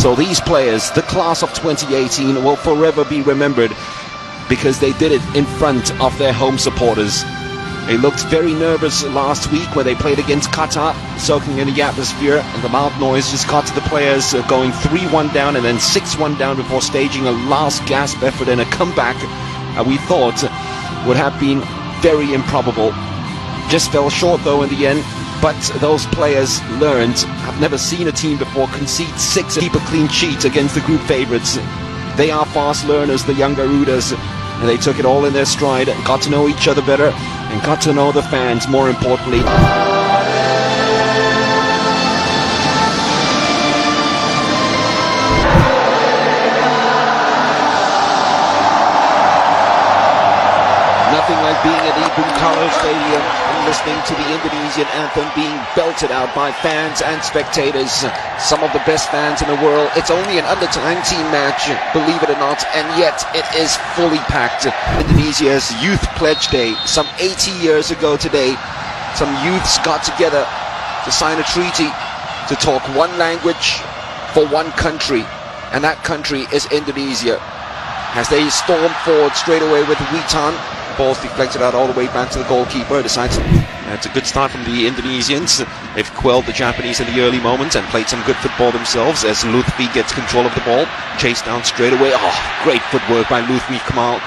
So these players, the class of 2018, will forever be remembered because they did it in front of their home supporters. They looked very nervous last week when they played against Qatar, soaking in the atmosphere, and the loud noise just got to the players, going 3-1 down and then 6-1 down before staging a last gasp effort and a comeback we thought would have been very improbable. Just fell short though in the end, but those players learned. I've never seen a team before concede 6 and keep a clean sheet against the group favourites. They are fast learners, the young Garudas, and they took it all in their stride, got to know each other better, and got to know the fans more importantly. Nothing like being at the Bung Karno Stadium and listening to the Indonesian anthem being belted out by fans and spectators. Some of the best fans in the world. It's only an under-19 match, believe it or not, and yet it is fully packed. Indonesia's Youth Pledge Day, some 80 years ago today, some youths got together to sign a treaty to talk one language for one country, and that country is Indonesia. As they storm forward straight away with Witan, ball's deflected out all the way back to the goalkeeper. Decides it's a good start from the Indonesians. They've quelled the Japanese in the early moments and played some good football themselves as Lutfi gets control of the ball, chased down straight away. Oh, great footwork by Lutfi Kamal,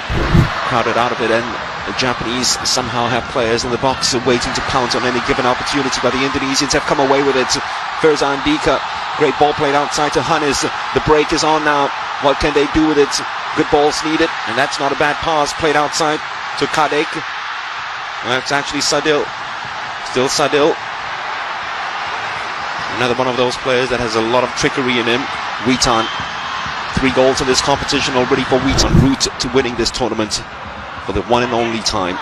crowded out of it, and the Japanese somehow have players in the box waiting to pounce on any given opportunity, but the Indonesians have come away with it. Firza Andika, great ball played outside to Hannes. The break is on now. What can they do with it? Good balls needed, and that's not a bad pass played outside to Kadek. That's actually Sadil. Still Sadil. Another one of those players that has a lot of trickery in him. Witan. 3 goals in this competition already for Witan. Route to winning this tournament for the one and only time.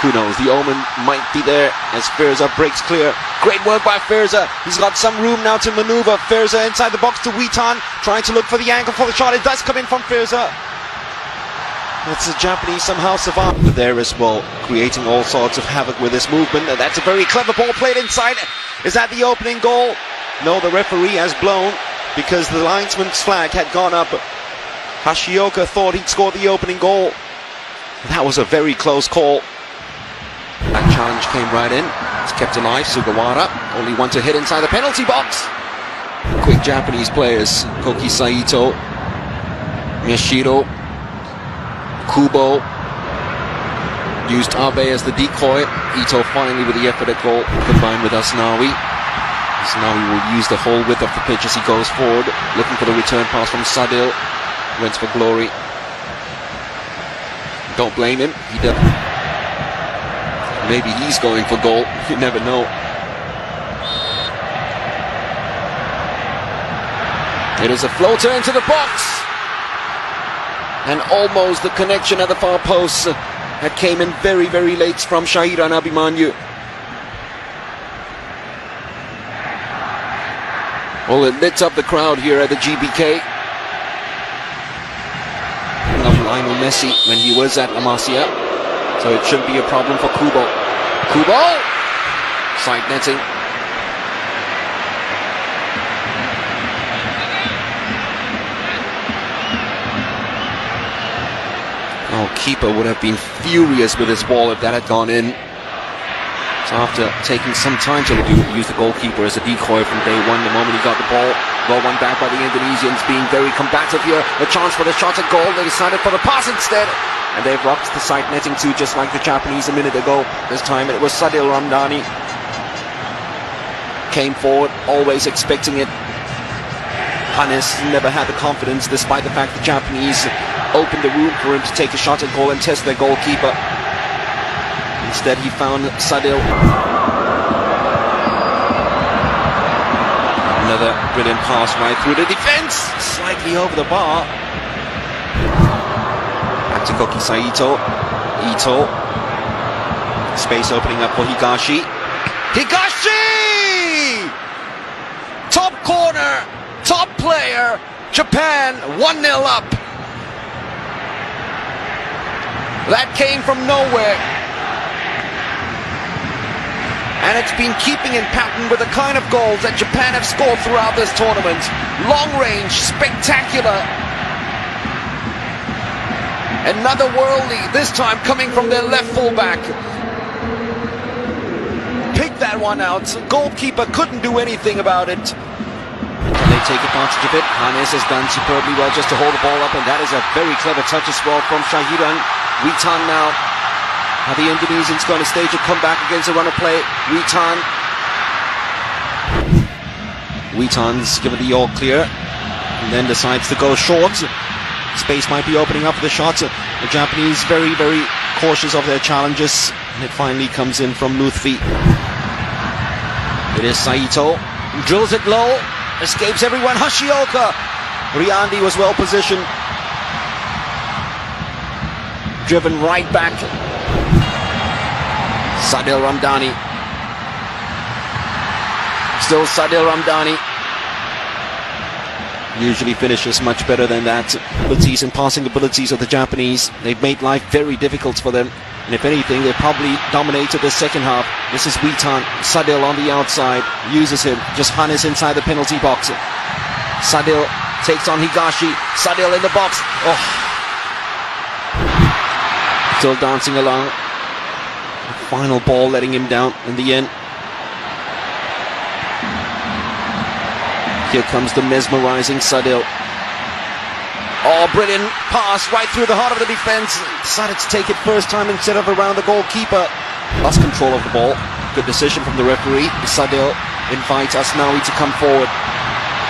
Who knows? The omen might be there as Firza breaks clear. Great work by Firza. He's got some room now to maneuver. Firza inside the box to Witan, trying to look for the angle for the shot. It does come in from Firza. That's the Japanese somehow survived there as well, creating all sorts of havoc with this movement. And that's a very clever ball played inside. Is that the opening goal? No, the referee has blown because the linesman's flag had gone up. Hashioka thought he'd scored the opening goal. That was a very close call. That challenge came right in. It's kept alive. Sugawara, only one to hit inside the penalty box. Quick Japanese players. Koki Saito, Miyashiro, Kubo, used Abe as the decoy. Ito finally with the effort at goal, combined with Asnawi. Asnawi will use the whole width of the pitch as he goes forward, looking for the return pass from Sadil. Went for glory. Don't blame him. He does. Maybe he's going for goal. You never know. It is a floater into the box. And almost the connection at the far post that came in very, very late from Shahiran Abimanyu. Well, it lit up the crowd here at the GBK. Of Lionel Messi when he was at La Masia. So it shouldn't be a problem for Kubo. Kubo! Side netting. Oh, keeper would have been furious with his ball if that had gone in. So after taking some time to use the goalkeeper as a decoy from day one, the moment he got the ball, well won back by the Indonesians, being very combative here. A chance for the shot at goal. They decided for the pass instead. And they've rocked the side netting too, just like the Japanese a minute ago. This time it was Sadil Ramdhani. Came forward, always expecting it. Hannes never had the confidence, despite the fact the Japanese opened the room for him to take a shot at goal and test their goalkeeper. Instead he found Sadil. Another brilliant pass right through the defense, slightly over the bar. Back to Koki Saito. Ito. Space opening up for Higashi. Higashi! Top corner, top player, Japan 1-0 up. That came from nowhere. And it's been keeping in pattern with the kind of goals that Japan have scored throughout this tournament. Long range, spectacular. Another worldly, this time coming from their left fullback. Picked that one out. Goalkeeper couldn't do anything about it. And they take advantage of it. Hannes has done superbly well just to hold the ball up, and that is a very clever touch as well from Shahiran. Witan now. Are the Indonesians going to stage a comeback against a run of play? Witan's given the all clear and then decides to go short. Space might be opening up for the shots. The Japanese very, very cautious of their challenges, and it finally comes in from Lutfi. It is Saito, drills it low, escapes everyone. Hashioka. Riandi was well positioned, driven right back. Sadil Ramdhani. Still Sadil Ramdhani. Usually finishes much better than that. Abilities and passing abilities of the Japanese, they've made life very difficult for them. And if anything, they probably dominated the second half. This is Witan. Sadil on the outside. Uses him. Just Hannes inside the penalty box. Sadil takes on Higashi. Sadil in the box. Oh. Still dancing along. Final ball letting him down in the end. Here comes the mesmerizing Sadil. Oh, brilliant pass right through the heart of the defense. Decided to take it first time instead of around the goalkeeper. Lost control of the ball. Good decision from the referee. Sadil invites Asnawi to come forward.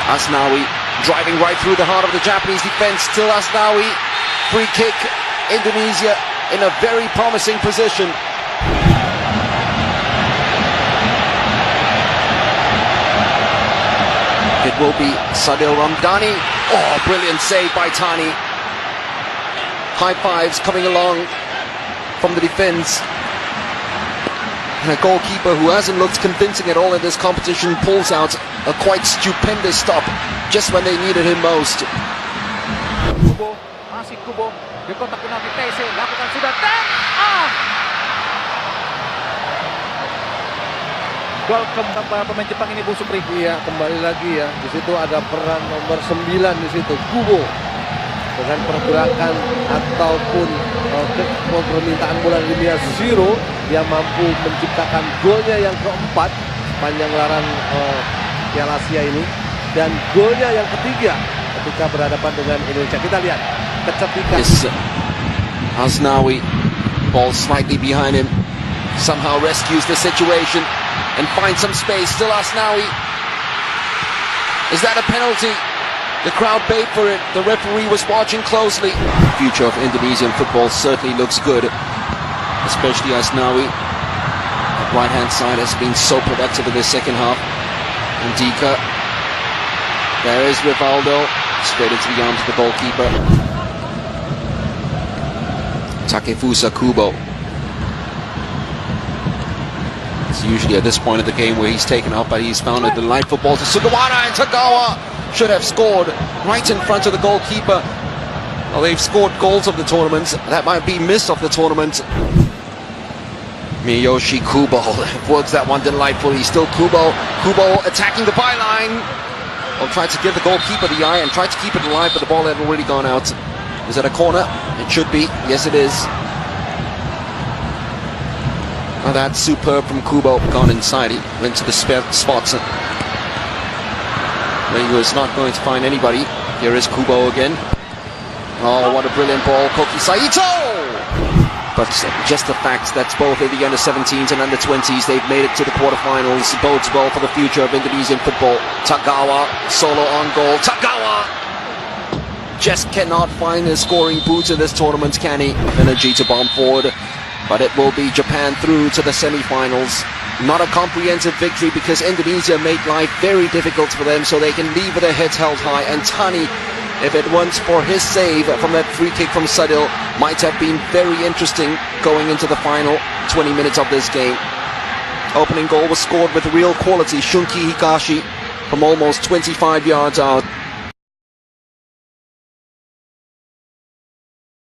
Asnawi driving right through the heart of the Japanese defense. Still Asnawi. Free kick. Indonesia in a very promising position. It will be Sadil Ramdhani. Oh, brilliant save by Tani. High fives coming along from the defense. And a goalkeeper who hasn't looked convincing at all in this competition pulls out a quite stupendous stop just when they needed him most. Kubo, masih Kubo, di kontak penalti TC, lakukan sudah gol para pemain Jepang ini, Bu Supri. Iya, kembali lagi ya. Di situ ada peran nomor 9 di situ, Kubo. Dengan pergerakan ataupun permintaan bola dunia Zero, dia mampu menciptakan golnya yang keempat sepanjang gelaran Piala Asia ini, dan golnya yang ketiga ketika berhadapan dengan Indonesia. Kita lihat kecepatan. Asnawi, ball slightly behind him, somehow rescues the situation and finds some space. Still Asnawi. Is that a penalty? The crowd paid for it. The referee was watching closely. The future of Indonesian football certainly looks good, especially Asnawi. The right-hand side has been so productive in the second half. Ndika. There is Rivaldo. Straight into the arms of the goalkeeper. Takefusa Kubo. It's usually at this point of the game where he's taken up, but he's found a delightful ball to Sugawara, and Tagawa should have scored right in front of the goalkeeper. Well, they've scored goals of the tournament. That might be missed of the tournament. Miyoshi Kubo works that one delightfully. Still Kubo. Kubo attacking the byline. Well, tried to give the goalkeeper the eye and tried to keep it alive, but the ball had already gone out. Is that a corner? It should be. Yes, it is. Oh, that's superb from Kubo. Gone inside. He went to the spots. He was not going to find anybody. Here is Kubo again. Oh, what a brilliant ball. Koki Saito! But just the fact that both in the under-17s and under-20s, they've made it to the quarterfinals bodes well for the future of Indonesian football. Tagawa, solo on goal. Tagawa! Just cannot find his scoring boots in this tournament, can he? Energy to bomb forward. But it will be Japan through to the semi-finals. Not a comprehensive victory because Indonesia made life very difficult for them, so they can leave with their heads held high. And Tani, if it weren't for his save from that free kick from Sadil, might have been very interesting going into the final 20 minutes of this game. Opening goal was scored with real quality. Shunki Higashi from almost 25 yards out.